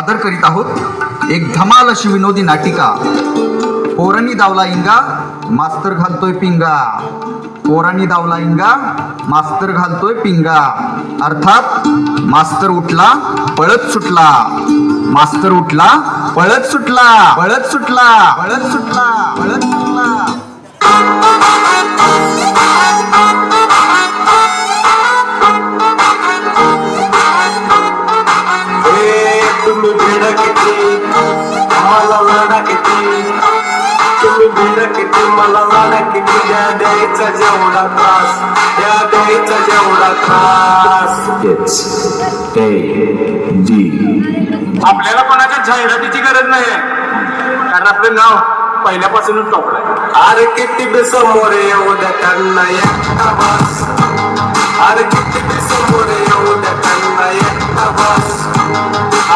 सादर करीत आहोत एक धमाल अशी विनोदी नाटिका. पोरांनी दावला इंगा मास्तर घालतोय पिंगा. पोरांनी दावला इंगा मास्तर घालतोय पिंगा. अर्थात मास्तर उठला पळत सुटला. मास्तर उठला पळत सुटला. पळत सुटला. पळत सुटला. पळत सुटला. तुम्ही भेड किती मला लाडा किती. तुम्ही भेड किती मला लाडा किती. या द्यायचा जेवढा त्रास. या द्यायचा जेवढा त्रास. आपल्याला कोणाच्या जाहिरातीची गरज नाही कारण आपलं नाव पहिल्यापासूनच टॉपला. अरे किती बी समोर येऊ द्या त्यांना एकटा बस. अरे किती बी समोर येऊ द्या त्यांना एकटा बस.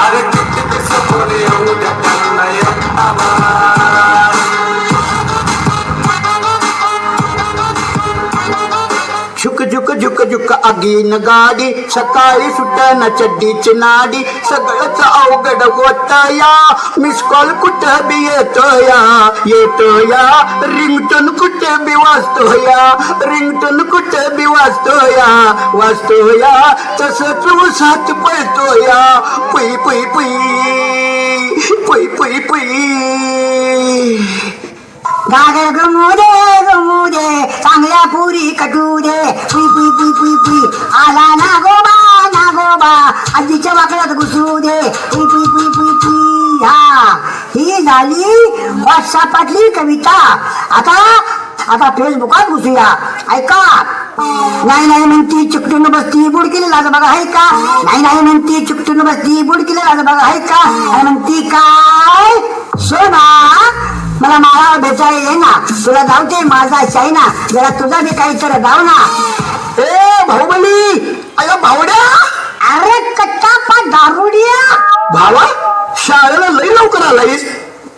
अरे किती बी समोर येऊ द्या त्यांना एकटा बस. झुक झुक झुक झुक आगीन गाडी. सकाळी सुटना चड्डीची नाडी. सगळंच अवघड होत या. मिस कॉल कुठं बी येतोया. येतोया रिंगटोन कुठे बी वाजतोया. रिंगटोन कुठे बी वाजतोया. वाजतोया तसंच उसात पळतोया. पुई पुई पुई पुई पुई पुई. गागर गमू दे चांगल्या पुरी कटू दे. पुई पुई पुई पुई पुई आला ना गोबा आजीच्या वाकड्यात घुसू दे. पुई पुई पुई पुई पुई. हा ही झाली व्हॉट्सअपातली कविता. आता फेसबुकात घुसूया. ऐका. नाही म्हणती चिकटून बसती बुडकीला लाज बघा आहे का. नाही म्हणती चिकटून बसती बुडकीला लाज बघा आहे का. नाही म्हणती काय सोना मला माळावर भेटायला ये ना. तुला धावते माझा चायना. जरा तुझा बी काही तर धाव ना. ए बाहुबली. अरे भावड्या. अरे कट्टा पा दारुडिया. भावा शाळेला लई लवकर आलायस.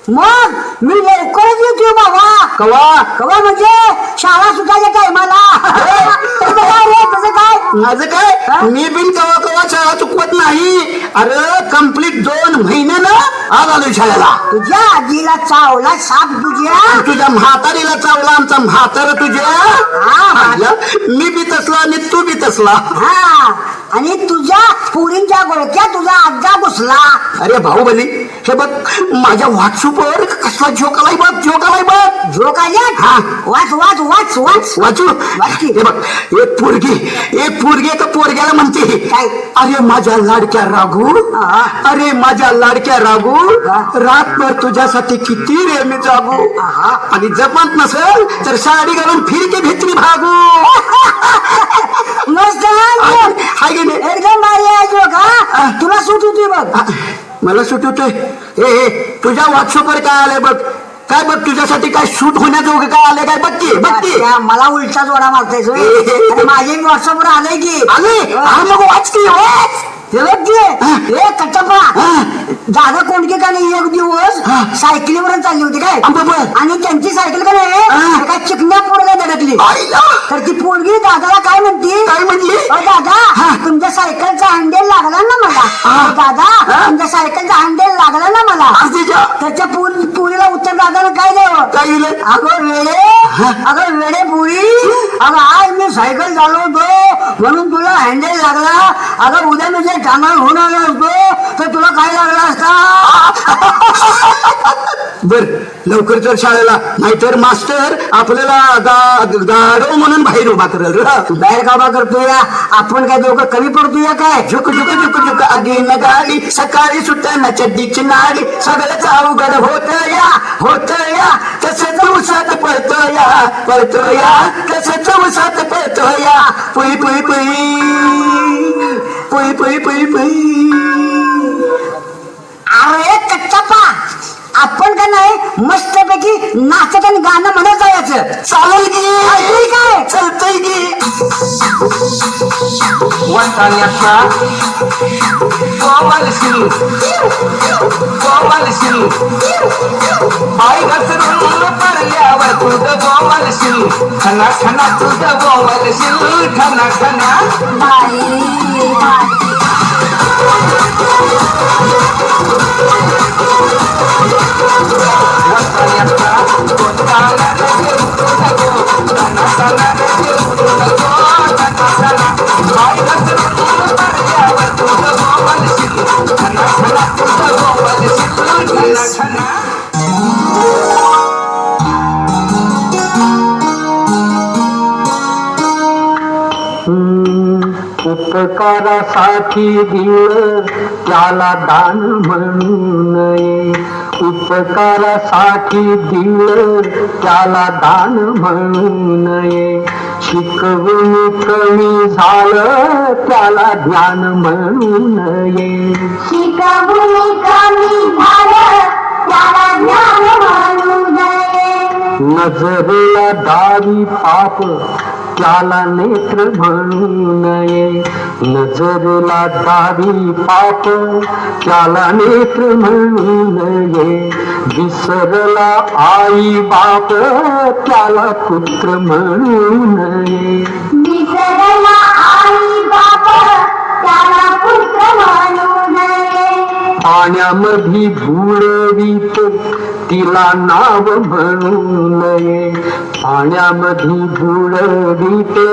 मग मी लवकरच येतो बाबा. कवा म्हणजे शाळा सुटायच्या टायमाला. तुझं काय. माझं काय मी बिन कवा शाळा चुकवत नाही. अरे कंप्लीट 2 महिन्यानं आज आलोय शाळेला. तुझ्या आजीला चावला साप तुझ्या. तुझ्या म्हातारीला चावला आमचा म्हातारा तुझ्या. मी बी तसला आणि तू बी तसला. हा आणि तुझ्या पुरींच्या गोळक्या तुझा आजा घुसला. अरे भाऊबली हे बघ माझ्या व्हॉट्सअपवर कसला झोक आलाय बघ. झोक आलाय बघ. झोक आल्या. हा वाच वाच वाच वाच वाचू. वाचकी. हे बघ एक पोरगी तर पोरग्याला म्हणते काय. अरे माझ्या लाडक्या राघू. अरे माझ्या लाडक्या राघू. रातभर तुझ्यासाठी किती रे मी जागू. आणि जपत नसेल तर साडी घालून फिरके भित्री भागू. मस्त हाय गे नाही. एकदम भारी आहे जोक. हा तुला सूट होती बघ. मला सूट होतोय. हे तुझ्या व्हॉट्सअपवर काय आलंय बघ. काय बघ तुझ्यासाठी काय शूट होण्याजोगं काय आलंय काय बघ की. मला उलटा जोडा मारतायस. माझे व्हॉट्सअपवर आलंय की. आले मग वाच की वाच. कट्टप्पा दादा कोणके का नाही एक दिवस सायकलीवर चालली होती काय. आणि त्यांची सायकल का नाही एका चिकन्या पोरगा धडकली. तर ती पोरगी दादाला काय म्हणली. दादा तुमच्या सायकलचा हँडल लागला ना मला. दादा तुमच्या सायकलचा हँडल लागला ना मला. त्याच्या पुरीला उत्तर दादाला काय द्यावं. अगं वेडे पुरी. अगं आज मी सायकल चालवतो म्हणून तुला हँडल लागला. अगं उद्या मी टांगण होणार होतो तर तुला काय लागला असता. बर लवकर चल शाळेला नाहीतर मास्टर आपल्याला गाडव म्हणून बाहेर उभा करेल. बाहेर का उभा करतोय. आपण काय दोघं कमी पडतोय काय. झुक झुक झुक झुक आगीन गाडी. सकाळी सुटना चड्डीची नाडी. सगळंच अवघड होत या तसंच उसात पळतोया तसंच उसात पळतोया. पुई पुई पुई पुई पुई पुई पुई. अरे कच्चापा आपण का नाही मस्तपैकी नाचत आणि गाणं म्हणत जायचं. चालेल की काय चालतंय की. वंटाण्याचा गोवालशील बाई घसरून पडल्यावर तुझं गोवालशील. खना खना तुझं गोवालशील. खना खना बाई छना तुझं बोलशील छना छना उपकारासाठी दिलं त्याला दान म्हणू नये उपकारासाठी दिलं त्याला दान म्हणू नये शिकवून कमी झालं त्याला ज्ञान म्हणू नये शिकवून कमी झालं त्याला ज्ञान म्हणू नये नजरेला दावी पाप त्याला नेत्र म्हणू नये नजरेला दावी पाप त्याला नेत्र म्हणू नये विसरला आई बाप त्याला पुत्र म्हणू नये विसरला आई बाप त्याला पुत्र म्हणू नये पाण्यामध्ये बुडवीत तिला नाव म्हणू नये पाण्यामध्ये बुडवीते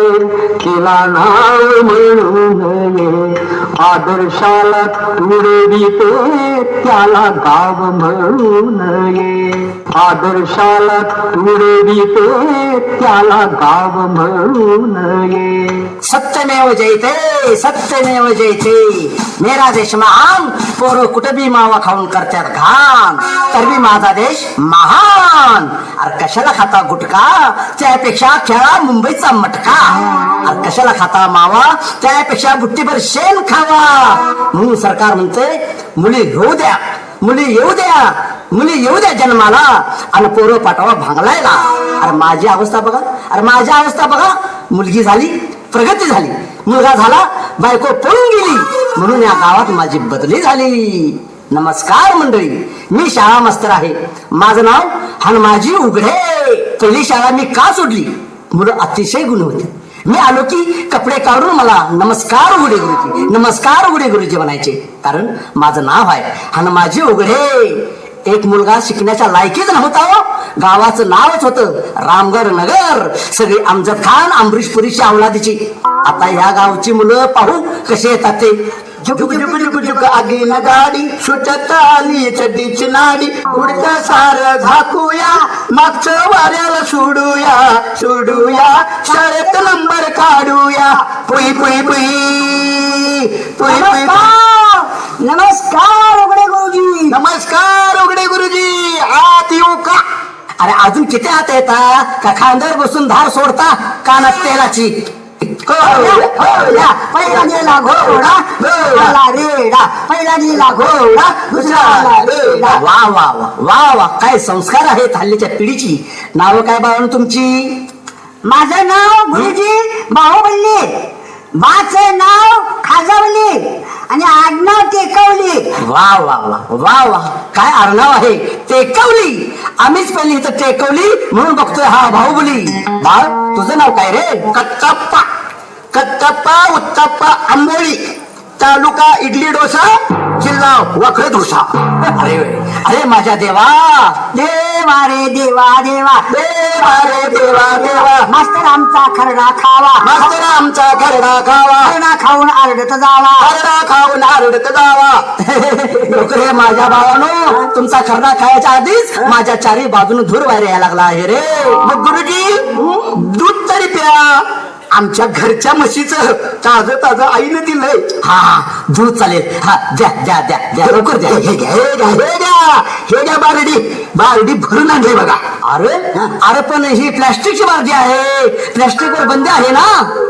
तिला नाव म्हणू नये आदर्शाला तुडविते त्याला गाव म्हणू नये आदर्शाला तुडविते त्याला गाव म्हणू नये सत्यमेव जयते सत्यमेव जयते मेरा देश महान पोरं कुठं बी मावा खाऊन करतात घाण तर बी माझा देश महान अरे कशाला खाता गुटखा त्यापेक्षा खेळा मुंबईचा मटका अरे कशाला खाता मावा त्यापेक्षा बुट्टीभर शेण खावा म्हणून सरकार म्हणते मुली येऊ द्या मुली येऊ द्या मुली येऊ द्या जन्माला आणि पोरं पाठवा भांगलायला अरे माझी अवस्था बघा अरे माझी अवस्था बघा मुलगी झाली प्रगती झाली मुलगा झाला बायको पळून गेली म्हणून या गावात माझी बदली झाली नमस्कार मंडळी मी शाळा मास्तर आहे माझं नाव हनुमाजी उघडे पहिली शाळा मी का सोडली मुलं अतिशय गुण होती मी आलो की कपडे काढून मला नमस्कार उघडे गुरुजी नमस्कार उघडे गुरुजी म्हणायचे कारण माझं नाव आहे हनुमाजी उघडे एक मुलगा शिकण्याच्या लायकीच नव्हता हो. गावाचं नावच होतं रामगड नगर सगळी अमजद खान अमरीशपुरीची अवलादीची आता या गावची मुलं पाहू कसे येतात ते झुक झुक झुक झुक आगीन गाडी सुटत आली चड्डीची नाडी पुढचं सार झाकूया मागचं वाऱ्याला सोडूया सोडूया शाळेत नंबर काढूया पुई पुई पुई पुई पुई नमस्कार उघडे गुरुजी नमस्कार उघडे गुरुजी आत येऊ का अरे अजून किती हात येता का खांद्यावर बसून धार सोडता कानात तेलाची पहिला गेला घोडा दुसरा रेडा पहिला गेला घोडा दुसरा रेडा वा वा वा वा वा काय संस्कार आहेत हल्लीच्या पिढीची नाव काय बाळांनो तुमची माझं नाव गुरुजी बाहुबल्ली बाचं नाव खाजावली आणि आडनाव टेकवली वा वा वा वा वा काय आडनाव आहे टेकवली आम्हीच पहिली इथं टेकवली म्हणून बघतोय हा बाहुबली बाळ तुझं नाव काय रे कट्टप्पा कट्टप्पा उत्तप्पा आंबोळी तालुका इडली डोसा जिल्हा वखळ डोसा अरे अरे माझ्या देवा देवा रे देवा देवा देवा रे देवा देवा मास्तर आमचा खरडा खावा मास्तर आमचा खरडा खावा खरडा खाऊन आरडत जावा खरडा खाऊन आरडत जावा लवकर हे माझ्या भावानो तुमचा खरडा खायच्या आधीच माझ्या चारी बाजून धूर बाहेर यायला लागला आहे रे मग गुरुजी दूध तरी प्या आमच्या घरच्या म्हशीचं ताजं ताजं आईनं दिलंय हा दूध चालेल हा द्या द्या द्या द्या लवकर द्या हे घ्या हे घ्या हे घ्या हे घ्या बारडी भरून आणली बघा अरे अरे पण ही प्लॅस्टिकची बारडी आहे प्लॅस्टिकवर बंदी आहे ना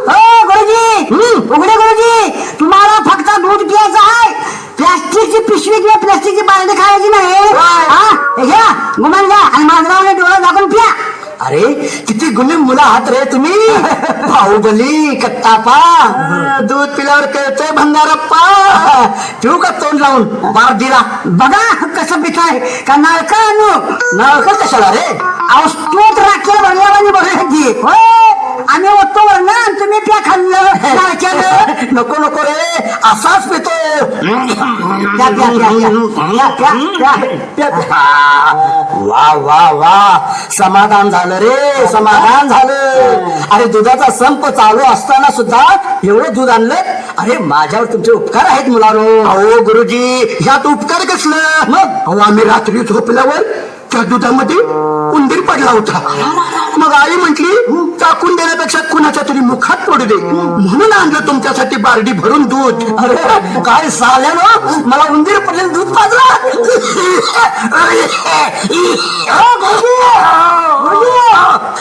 हो गुरुजी उघडे गुरुजी तुम्हाला फक्त दूध प्यायचं आहे प्लास्टिकची पिशवी किंवा प्लास्टिकची बालदी खायची नाही हा हे घ्या गुमान घ्या आणि माझ्यावर डोळा झाकून प्या अरे किती गुन्हे मुलं आहात रे तुम्ही बाहुबली कट्टापा दूध पिल्यावर कळतंय भंगारप्पा ठेवू का तोंड लावून बारडीला बघा कसं पिताय का नळका आणू नळकं कशाला रे औषध राखेल भरल्यावानी बघायची होय आम्ही ओततो वरण तुम्ही त्या खाल्लं लाडक्यानं. नको नको रे, असाच पितो. प्या, प्या, प्या, प्या. प्या, प्या, प्या. वा वा वा, समाधान झालं रे, समाधान झालं. अरे दुधाचा संप चालू असताना सुद्धा एवढं दूध आणलं. अरे माझ्यावर तुमचे उपकार आहेत मुलांनो. अहो गुरुजी, ह्यात उपकार कसलं? मग? अहो आम्ही रात्री झोपल्यावर त्या दुधामध्ये उंदीर पडला होता. मग आई म्हटली टाकून देण्यापेक्षा कुणाच्या तरी मुखात पडू दे, म्हणून आणलं तुमच्यासाठी बारडी भरून दूध. अरे काय साल्यानो, मला उंदीर पडलेलं दूध पाजला.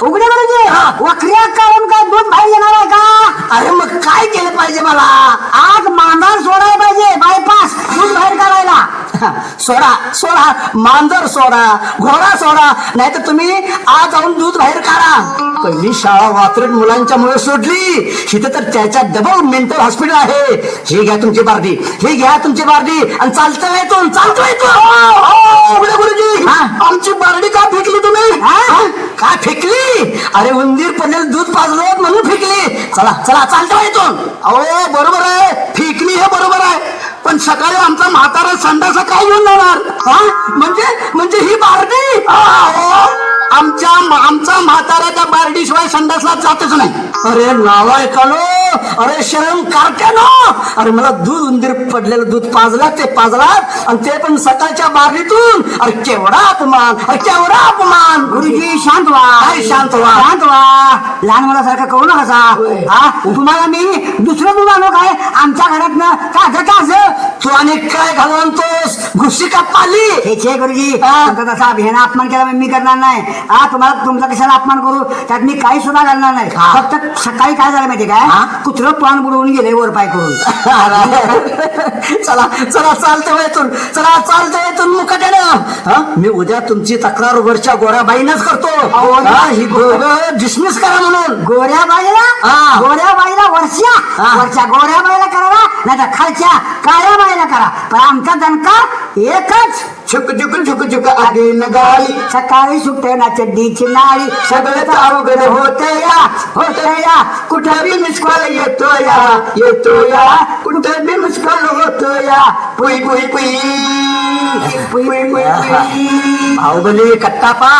उघडे गुरुजी, वखऱ्या काढून काय दूध बाहेर येणार आहे का? अरे मग काय केलं पाहिजे मला? आज मांदार सोडायला पाहिजे, बायपास दूध बाहेर काढायला. सोडा सोडा, मांजर सोडा, घोडा सोडा, नाहीतर तुम्ही आज जाऊन दूध बाहेर काढा. पहिली शाळा वात्रट मुलांच्यामुळे सोडली, इथे तर त्याच्या डबल मेंटल हॉस्पिटल आहे. हे घ्या तुमची बारडी, हे घ्या तुमची बारडी, आणि चालतं येतो, चालतो येतो. उघडे गुरुजी, आमची बारडी का फेकली तुम्ही? काय फेकली? अरे उंदीर पडलेलं दूध पाजलं म्हणून फेकली. चला चला, चालतो येतो. अहो बरोबर आहे, फेकली हे बरोबर आहे, पण सकाळी आमचा म्हातारा संडासा काय घेऊन जाणार? म्हणजे ही बारडी? आमचा म्हातारा त्या बारडीशिवाय संडासला जातच नाही. अरे नालायकानो, अरे शरम कारट्यानो, अरे मला दूध उंदीर पडलेलं दूध पाजलात ते पाजलात, आणि ते पण सकाळच्या बारडीतून. अरे केवढा अपमान, अरे केवढा अपमान. गुरुजी शांत व्हा. काय शांत व्हा? शांत व्हा, लहान मुलासारखं करू नका. हा, तुम्हाला मी दुसरं दूध आणू काय आमच्या घरातनं? ताज तू आणि काय घालवतोस? घुशी का पाली? हे गुरुजी, तुमचा तसा अभियान अपमान केला मी करणार नाही. हा, तुम्हाला तुमचा कशाला अपमान करू, त्यात मी काही सुद्धा घालणार नाही. फक्त सकाळी काय झालं माहिती काय, कुत्रं पान बुडवून गेले वर पाय करून. चला चला, चालतं येतून, चला चालतं येतून मुकाट्यानं. मी उद्या तुमची तक्रार वरच्या गोऱ्याबाईनच करतो. ही दोघं डिसमिस करा म्हणून. गोऱ्या बाईला, हा. गोऱ्या बाईला वरच्या गोऱ्या बाईला करा, नाही तर खालच्या काळ्या बाईला करा, पण आमचा दणका एकच. झुक झुक झुक झुक आगे नगाली, सकाळी सुटते ना चड्डीची नाळी, सगळंच अवघड होत या, कुठं बी मिसकॉल येतो या, कुठं बी मिसकॉल होतो या. पुई पुई पुई पुई पुई पुई. बाहुबली कट्टापा,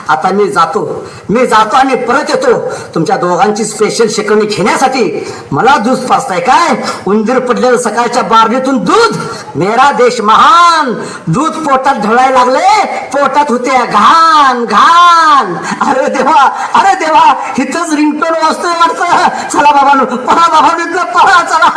आता मी जातो आणि परत येतो तुमच्या दोघांची स्पेशल शिकवणी घेण्यासाठी. मला दूध पाजताय काय? उंदीर पडलेलं सकाळच्या बारडीतून दूध. मेरा देश महान. दूध पोटात ढळायला लागले, पोटात होते घाण घाण. अरे देवा, हिथंच रिंगटोन वाजतोय वाटतं. चला बाबांनो, पहा बाबांनो, इथलं पहा, चला.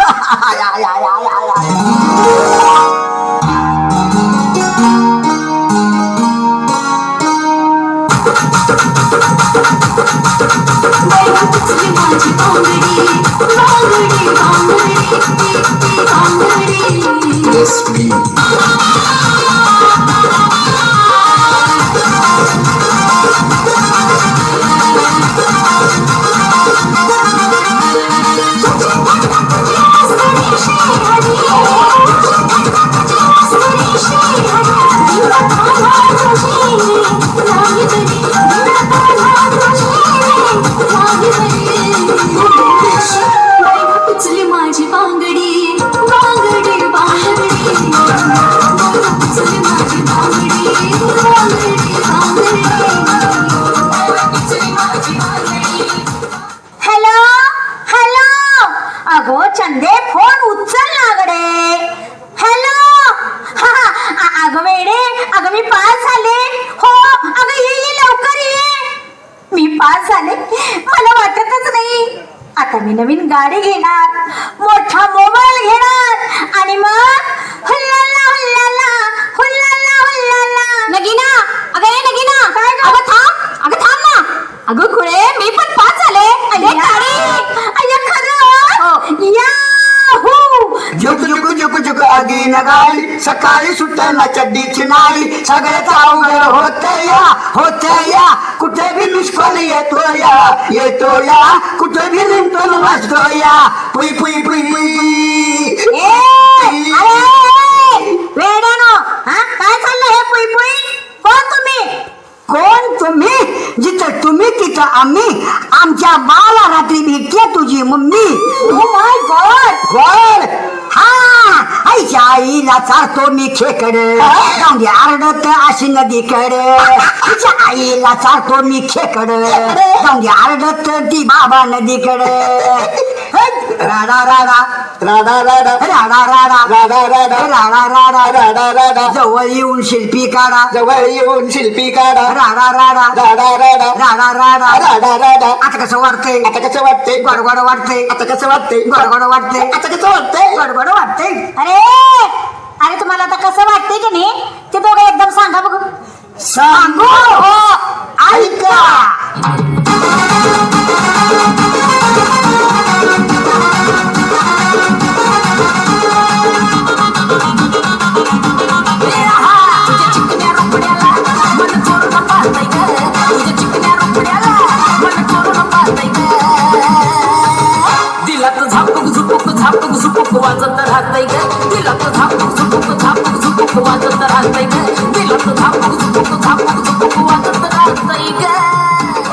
माझी बांगडी बांगडी बांगडी बांगडी. माझी बांगडी बांगडी बांगडी, माझी बांगडी बांगडी बांगडी. हॅलो हॅलो, अगो चंदे फोन उचल ना गडे. हॅलो, अगं वेडे, अगं मी पास झाले. हो अगं ये लवकर ये. मी पास झाले, मला वाटतच नाही. आता मी नवीन गाडी घेणार, मोठा मोबाईल घेणार, आणि मग हुल्लाला हुल्लाला हुल्लाला हुल्लाला. नगीना, अगं ये नगीना, अगं थांब ना. अगं खुळे, मी पण पास झाले. अरे खरं याहू. झुक झुक झुक झुक आगी नगाली, सकाळी सुटताना चड्डीची नाळी, सगळ्याच अवघड होत या, कुठे बी मिसकॉल येतो या, कुठे बी रिंगटोन वाजतो या. पुई पुई पुई पुई. वेड्यानो, काय चाललं हे पुई पुई? कोण तुम्ही? कोण तुम्ही? जिथं तुम्ही तिथं आम्ही. आमच्या बाला रात्री भेटते तुझी मम्मी. Oh my God. गोड. हा आईच्या आईला चालतो मी खेकड, जाऊन दे आरडत अशी नदीकडे. तिच्या आईला चालतो मी खेकड, जाऊन दे आरडत ती बाबा नदीकडे. राडा राडा राडा राडा राडा राडा राडा राडा राडा राडा राडा राडा जवळ येऊन शिल्पी काढा. जवळ येऊन शिल्पी काढा. राडा राडा राडा राडा राडा राडा राडा राडा आता कसं वाटतंय? आता कसं वाटतंय? गडगड वाटतंय. आता कसं वाटतंय? गडगड वाटतंय. आता कसं वाटतंय? गडगड वाटतंय. अरे अरे तुम्हाला आता कसं वाटतंय की नाही ते दोघं एकदम सांगा बघू. सांगू हो ऐका. दिलात झापूक झुपूक झापूक झुपूक वाजत राहतय ग. दिलात झापूक झुपूक झापूक झुपूक वाजत राहतय ग. दिलात झापूक झुपूक झापूक झुपूक वाजत राहतय ग.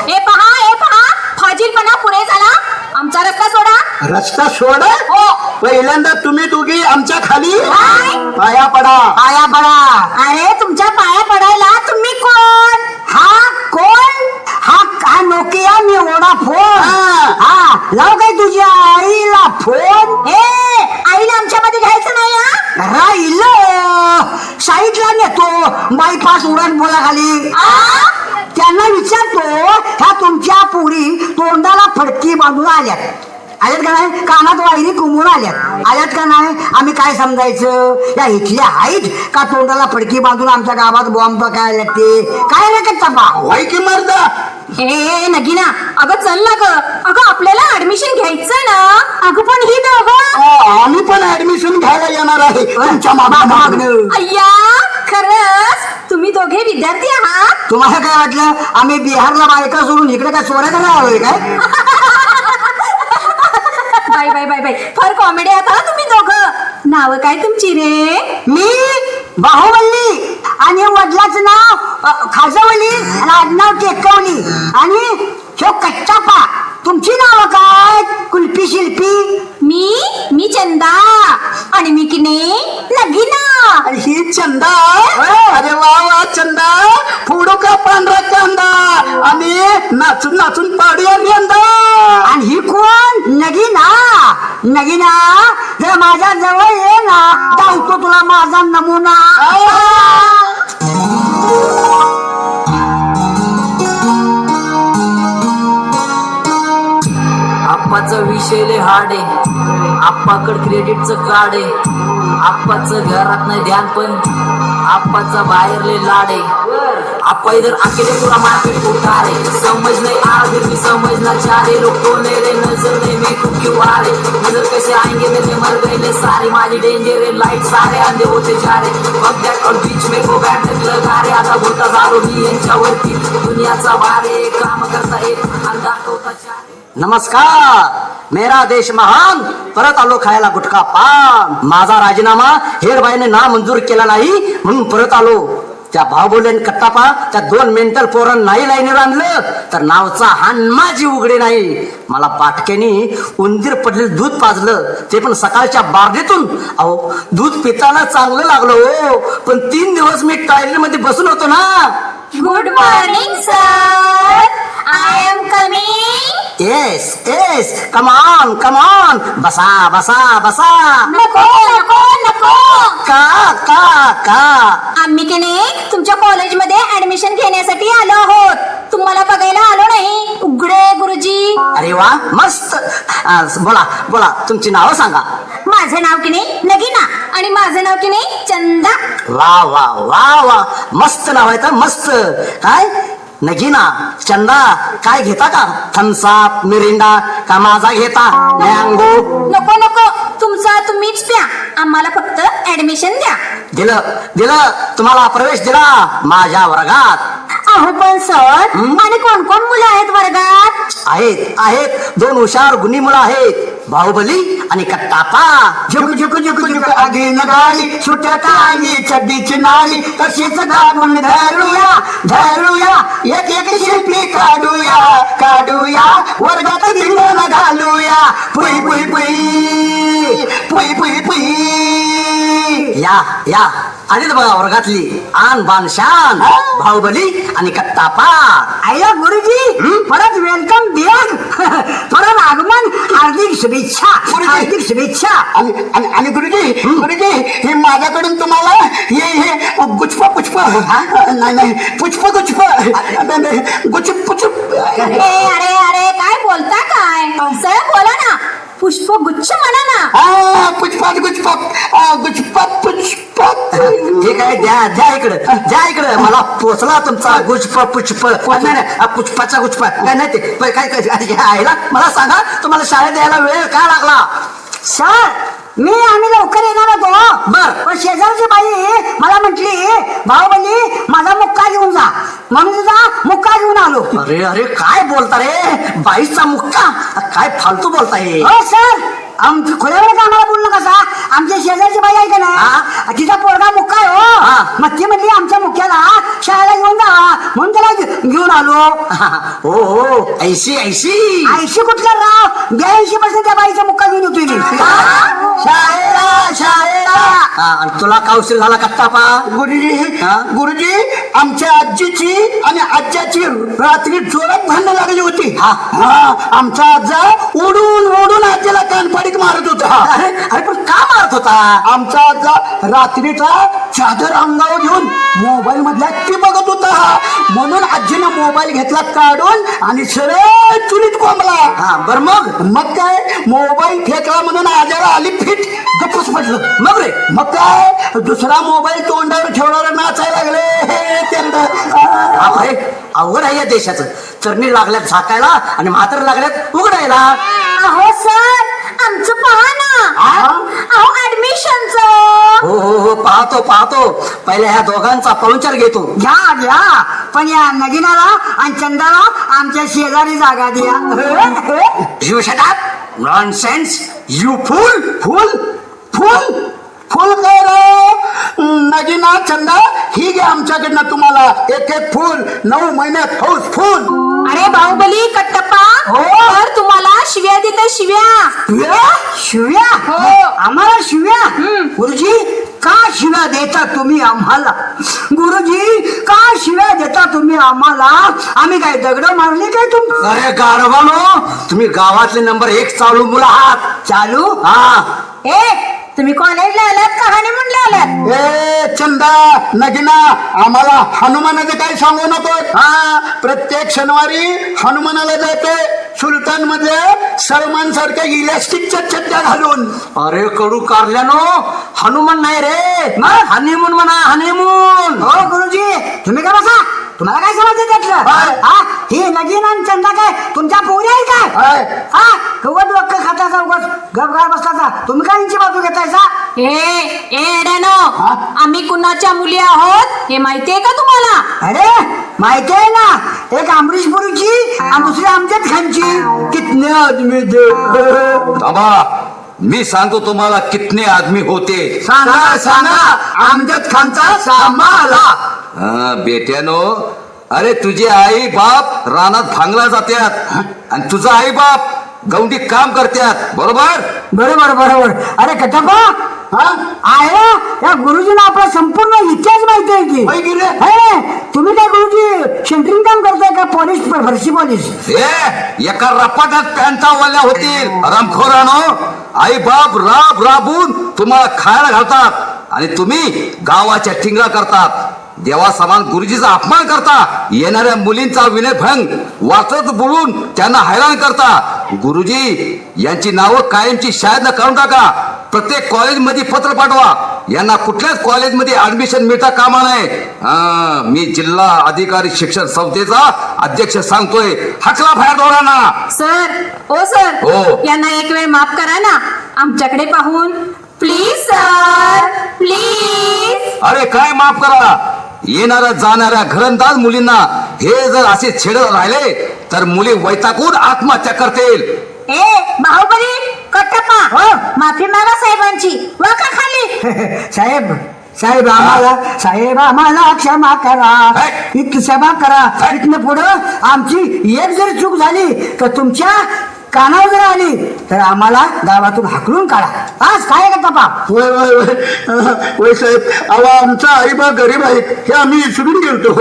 हे पहा फाजीलपणा पुरे झाला. आमचा रस्ता सोडा. रस्ता सोड. हो. पहिल्यांदा तुम्ही दोघी आमच्या खाली काय? पाया पडा. पाया पडा. अरे तुमच्या पाया पडायला तुम्ही कोण? हा कोण? हा नोकिया मी ओढा फोन. हा. हा लाव काय तुझ्या आईला फोन. हे आईला आमच्यामध्ये घ्यायचं नाही हा. राहिलं साईडला नेतो बायपास उडण बोला खाली. आ? त्यांना विचारतो ह्या तुमच्या पुरी तोंडाला फडकी बांधून आल्यात का नाही, कानात वायरी कुमून आल्यात का नाही. आम्ही काय समजायचं? या इथल्या आहेत का तोंडाला फडकी बांधून आमच्या गावात बॉम्ब काय लागते? काय नाही करता बा. वाई की मर्दा. हे नगीना अगं चल ना ग. अगं आपल्याला ऍडमिशन घ्यायचं ना. अगं पण ही दोघं. आम्ही पण ऍडमिशन घ्यायला येणार आहे तुमच्या मागणं. अय्या खरंच तुम्ही दोघे विद्यार्थी आहात. तुम्हाला काय वाटलं आम्ही बिहारला बायका सोडून इकडे काय चोऱ्या करायला आलोय काय? बाय बाय बाय बाय फार कॉमेडी आहात हा तुम्ही दोघं. नाव काय तुमची रे? मी बाहुबली आणि वडिलाचं नाव खाजवली आणि आडनाव टेकवली आणि ह्यो कच्चापा. तुमची नाव काय? कुल्फी शिल्पी. मी चंदा आणि मी की नाही नगीना. आणि ही चंदा. अरे वा वा चंदा. फोडू का पांढरा कांदा आणि नाचून नाचून पाडूया यंदा. आणि ही कोण? नगीना. नगीना जर माझ्या जवळ ये ना दावतो तुला माझा नमुना. आप्पाचा विषय लय हार्ड आहे. आप्पाकड क्रेडिटचं कार्ड आहे. आप्पाचं घरात नाही ध्यान पण आप्पाचा बाहेर लय लाड आहे. आप्पा इधर अकेले पूरा मार्केट उठा रे. समझ नहीं आ फिर भी समझना चाह रहे. लोग बोले रे नजर नहीं मैं खुद क्यों आ रहे. नजर कैसे आएंगे मेरे मर गए ले सारे. माझी डेंजर है लाइट सारे अंधे होते जा रहे. फक दॅट और बीच में वो बैठ लगा रे. आता बोलता जारो मी यांच्यावरती. दुनियाचा वारे काम करता एक आणि दाखवता चार. नमस्कार. मेरा देश महान. परत आलो खायला गुटखा पान. माझा राजीनामा हेडबाईने ना मंजूर केला नाही म्हणून परत आलो. त्या भाऊबोल्याने कट्टापा त्या 2 मेंटल पोरण नाही लाईनीवर आणलं तर नावचा हानमाजी उघडे नाही. मला पाटक्यानी उंदीर पडलेलं दूध पाजलं ते पण सकाळच्या बारडीतून. अहो दूध पिताना चांगलं लागलं हो पण 3 दिवस मी टॉयलेट मध्ये बसून होतो ना. Good morning sir. I am coming. Yes yes कमान कमान. बसा बसा बसा. नको नको नको. का का का आम्ही की नाही तुमच्या कॉलेजमध्ये ऍडमिशन घेण्यासाठी आलो आहोत. तुम्हाला बघायला आलो नाही. उघडे गुरुजी. अरे वा मस्त. बोला बोला तुमची नावं सांगा. माझं नाव की नाही नगीना आणि माझं नाव की नाही चंदा. वा वा वा वा मस्त नाव आहे तर मस्त. काय नगीना चंदा काय घेता का? थम्सअप मिरिंडा का माझा घेता मँगो? नको नको तुमचा तुम्हीच प्या. आम्हाला फक्त ऍडमिशन द्या. दिलं दिलं तुम्हाला प्रवेश दिला माझ्या वर्गात. अहो पण सर आणि कोण कोण मुलं आहेत वर्गात? आहेत आहेत 2 हुशार गुणी मुलं आहेत. बाहुबली आणि कट्टापा. झुक झुक झुक झुक आगीन गाडी सुटत आली चड्डीची नाळी तशीच दाबून धरूया धरूया एक एक शिल्पी काढूया काढूया वर्गात धिंगाणा घालूया पुई पुई पुई पुई पुई पुई. या आलीच बघा वर्गातली आन बान शान बाहुबली आणि कट्टापा. आईला गुरुजी परत वेलकम बियाग परत आगमन हार्दिक शुभेच्छा हार्दिक शुभेच्छा. आणि गुरुजी हे माझ्याकडून तुम्हाला हे गुच्छ पुष्प नाही पुष्प गुच्छ गुच्छ पुष्प. अरे अरे काय बोलता काय सर बोला ना पुष्पगुच्छ म्हणा ना. पुष्पात गुच्छपात गुच्छपात पुष्पात. ठीक आहे द्या इकडे मला पोचला तुमचा गुच्छ पुष्प नाही पुष्पाचा गुच्छ काय नाही ते काय आईला मला सांगा तुम्हाला शाळेत यायला वेळ का लागला. सर आम्ही लवकर येणार होतो बर. पण शेजारची बाई मला म्हटली बाहुबली माझा मुक्का घेऊन जा म्हणून तुझा मुक्का घेऊन आलो. अरे अरे काय बोलता रे बाईचा मुक्का काय फालतू बोलताय. हो सर आमच्या खुल्यावर कामाला बोलू नका सा आमच्या शेजारची बाई आहे का नाही तिचा पोरगा मुक्का आहे हो मग ती म्हणली आमच्या मुख्याला शाळेला घेऊन जा म्हणून त्याला घेऊन आलो. हो ऐशी 80 कुठला राव 82% त्या बाईचा मुक्का घेऊन येतोय मी. शाळेला आणि तुला का उशीर झाला कट्टापा. गुरुजी आमच्या आजीची आणि आज्याची रात्री जोरात भांडणं लागली होती. आमचा आजा ओढून ओढून आजीला कानपाडीत मारत होता. अरे पण का मारत होता. आमचा आजा रात्रीचा चादर अंगावर घेऊन मोबाईल मधला ती बघत होता म्हणून आजीने मोबाईल घेतला काढून आणि सरळ चुलीत कोंबला. बर मग काय मोबाईल फेकला म्हणून आजाला आली फिट गप्पच पडलं. मग काय दुसरा मोबाईल तोंडावर ठेवणारा नाचायला लागले. अवघड आहे या देशाचं. चरणी लागल्यात झाकायला आणि म्हातार लागल्यात उघडायला. अहो सर आमचं पहा ना अहो ऍडमिशनचं. हो पाहतो पहिले ह्या दोघांचा पाहुणचार घेतो. घ्या पण या नगिनाला आणि चंदाला आमच्या शेजारी जागा द्या. You shut up nonsense you fool. फुल काय रे नगिना चंदा ही घ्या आमच्याकडनं तुम्हाला एक एक फुल 9 महिन्यात हौस फुल. अरे बाहुबली कट्टप्पा तर तुम्हाला शिव्या देते शिव्या आम्हाला शिव्या. गुरुजी का शिव्या देता तुम्ही आम्हाला. गुरुजी का शिव्या देता तुम्ही आम्हाला. आम्ही काय दगड मारली काय तुम. अरे गाढवानो तुम्ही गावातले नंबर 1 चालू मुलं आहात. चालू तुम्ही कॉलेजला आलात का हनीमूनला आलात. ए चंदा नगिना आम्हाला हनुमानाचं काही सांगू नको. प्रत्येक शनिवारी हनुमानाला जाते सुलतान मधल्या सलमान सारख्या इलास्टिकच्या चड्ड्या घालून. अरे कडू कारल्यानो हनुमान नाही रे हनीमून म्हणा हनीमून. हो गुरुजी तुम्ही का बसा तुम्हाला काय समजते त्यातलं. ही नगीन आणि चंदा काय तुमच्या पोरी आहे काय. उगत वक्क खाताचा उगत गपगार बसताचा तुम्ही काय यांची बाजू घेतायचा. आम्ही कुणाच्या मुली आहोत हे माहितीये का तुम्हाला. अरे माहिती आहे ना एक अमरीश पुरीची आणि दुसरी अमजद खानची. कितने आदमी दे. मी सांगतो तुम्हाला कितने आदमी होते. सांगा अमजद खानचा सांभाळा. बेट्यानो अरे तुझे आई बाप रानात भांगला जात्यात आणि तुझा आई बाप गवंडी काम करतात बरोबर. अरे कटप्पा आहे या गुरुजींना आपला संपूर्ण इतिहास माहिती आहे की. तुम्ही काय गुरुजी सेंटरिंग काम करताय का पॉलिश फरशी पॉलिश. एका रपाट्यात पॅन्टा वाल्या होतील. रामखोरानो आई बाप राबून तुम्हाला खायला घालतात आणि तुम्ही गावाच्या टिंगरा करतात. देवा समान गुरुजीचा अपमान करता. येणाऱ्या मुलींचा विनयभंग वाचत बोलून त्यांना हैराण करता. गुरुजी यांची नावं कायमची शाळेत काढून टाका. प्रत्येक कॉलेजमध्ये पत्र पाठवा. यांना कुठल्याच कॉलेजमध्ये ऍडमिशन मिळता कामा नये. मी जिल्हा अधिकारी शिक्षण संस्थेचा अध्यक्ष सांगतोय हकला बाहेर दोघांना. सर यांना एक वेळ माफ करा ना आमच्याकडे पाहून प्लीज सर प्लीज. अरे काय माफ करा. येणाऱ्या जाणाऱ्या घरंदाज मुलींना हे जर असे छेडत राहिले तर मुली वैतागून आत्महत्या करतील. बाहुबली कटप्पा हो. माफी मागा साहेबांची वाका खाली साहेब साहेब आम्हाला क्षमा करा क्षमा करा इथनं पुढं आमची एक जरी चूक झाली तर तुमच्या कानावर जर आली तर आम्हाला गावातून हाकलून काढा आज काय का तपा वय वय वय वय साहेब अहो आमचा आईबा गरीब आहे हे आम्ही विसरून गेलतो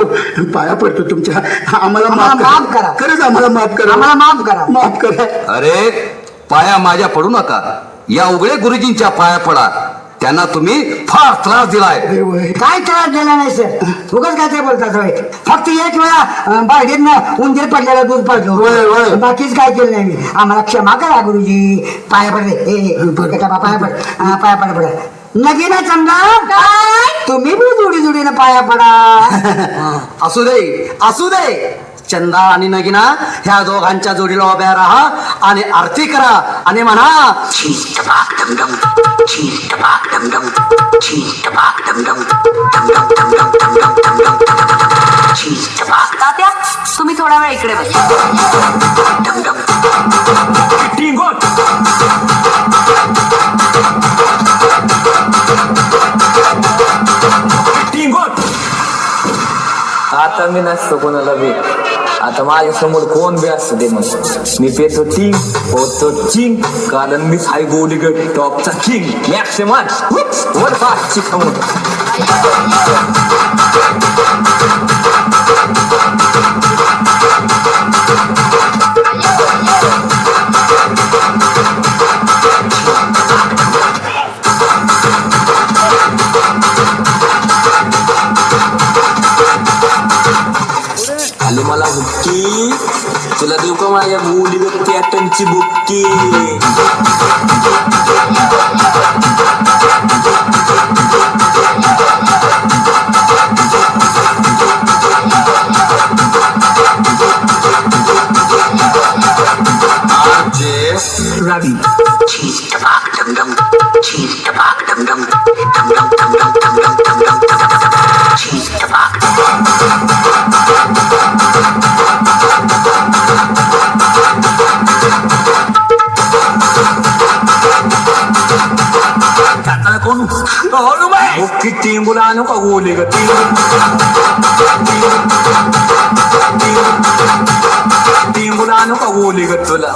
पाया पडतो तुमच्या आम्हाला माफ करा. खरंच आम्हाला माफ करा आम्हाला माफ करा. माफ करा अरे पाया माझ्या पडू नका, या उघडे गुरुजींच्या पाया पडा. त्यांना तुम्ही फार त्रास दिलाय. काय त्रास दिला नाही सर उगाच काय ते बोलतात होय. फक्त एक वेळा बागेतनं उंदीर पडलेलं दूध होय, होय. पाडलं बाकीच काय केलं नाही मी. आम्हाला क्षमा करा गुरुजी पाया पडले पाया पड पड नगीना चंदा काय तुम्ही बी जोडीनं पाया पडा असू दे चंदा आणि नगिना ह्या दोघांच्या जोडीला उभ्या राहा आणि आरती करा आणि म्हणा तात्या तुम्ही थोडा वेळ इकडे बसा. आता मी नसतो कोणाला बी. आता माझ्या समोर कोण बी असतं ते मग मी पेतो टिंग होतो चिंग, कारण मी हाय गोलीगड टॉपचा किंग मॅक्सिमम वर फास्ट चिकमून. आली मला बुक्की, तुला देऊ का माझ्या गोलीगड पॅटर्नची बुक्की. रवी कोण बुक्की टिंबूला आणू का गोलीगड टिंबूला आणू का गोलीगड तुला